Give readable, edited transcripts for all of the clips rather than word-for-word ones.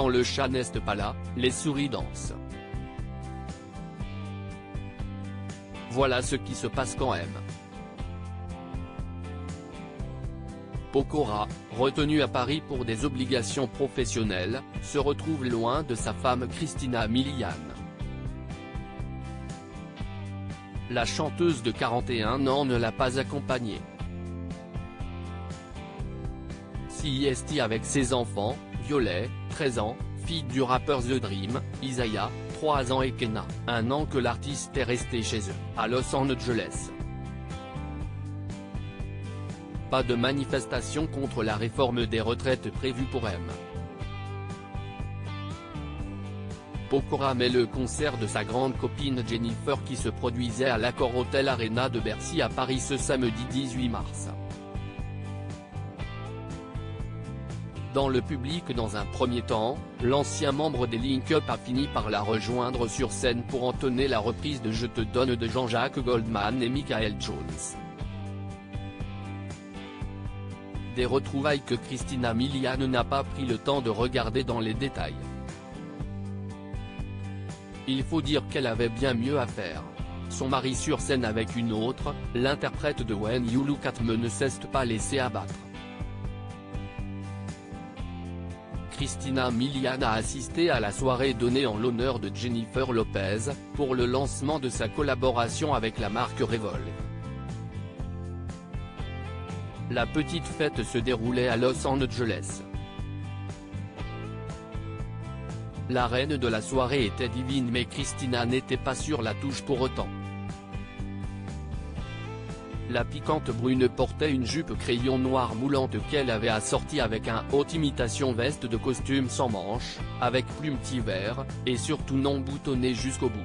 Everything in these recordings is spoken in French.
Quand le chat n'est pas là, les souris dansent. Voilà ce qui se passe quand M. Pokora, retenu à Paris pour des obligations professionnelles, se retrouve loin de sa femme Christina Milian. La chanteuse de 41 ans ne l'a pas accompagnée. CIST avec ses enfants, Violet, 13 ans, fille du rappeur The Dream, Isaiah, 3 ans et Kenna, 1 an que l'artiste est resté chez eux, à Los Angeles. Pas de manifestation contre la réforme des retraites prévue pour M. Pokora met le concert de sa grande copine Jennifer qui se produisait à l'Accor Hotel Arena de Bercy à Paris ce samedi 18 mars. Dans le public dans un premier temps, l'ancien membre des Link Up a fini par la rejoindre sur scène pour entonner la reprise de Je te donne de Jean-Jacques Goldman et Michael Jones. Des retrouvailles que Christina Milian n'a pas pris le temps de regarder dans les détails. Il faut dire qu'elle avait bien mieux à faire. Son mari sur scène avec une autre, l'interprète de When You Look At Me ne s'est pas laissé abattre. Christina Milian a assisté à la soirée donnée en l'honneur de Jennifer Lopez, pour le lancement de sa collaboration avec la marque Revolve. La petite fête se déroulait à Los Angeles. La reine de la soirée était divine mais Christina n'était pas sur la touche pour autant. La piquante brune portait une jupe crayon noire moulante qu'elle avait assortie avec un haute imitation veste de costume sans manches, avec plumes vert, et surtout non boutonnée jusqu'au bout.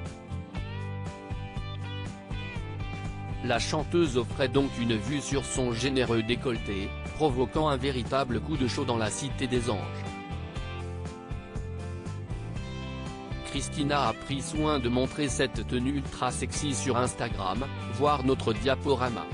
La chanteuse offrait donc une vue sur son généreux décolleté, provoquant un véritable coup de chaud dans la Cité des Anges. Christina a pris soin de montrer cette tenue ultra sexy sur Instagram, voir notre diaporama.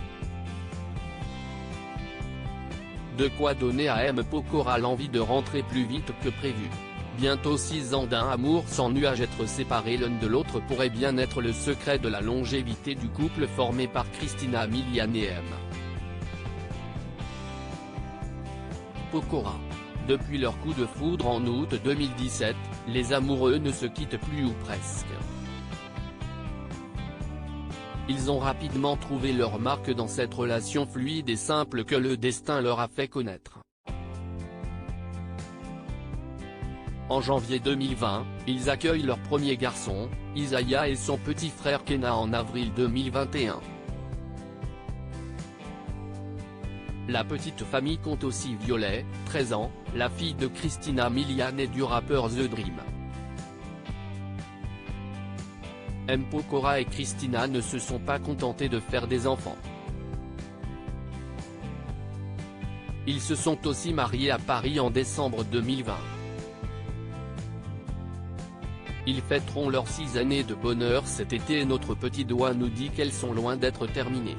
De quoi donner à M. Pokora l'envie de rentrer plus vite que prévu. Bientôt 6 ans d'un amour sans nuage, être séparés l'un de l'autre pourrait bien être le secret de la longévité du couple formé par Christina Milian et M. Pokora. Depuis leur coup de foudre en août 2017, les amoureux ne se quittent plus ou presque. Ils ont rapidement trouvé leur marque dans cette relation fluide et simple que le destin leur a fait connaître. En janvier 2020, ils accueillent leur premier garçon, Isaiah, et son petit frère Kenna en avril 2021. La petite famille compte aussi Violet, 13 ans, la fille de Christina Milian et du rappeur The Dream. M. Pokora et Christina ne se sont pas contentés de faire des enfants. Ils se sont aussi mariés à Paris en décembre 2020. Ils fêteront leurs 6 années de bonheur cet été et notre petit doigt nous dit qu'elles sont loin d'être terminées.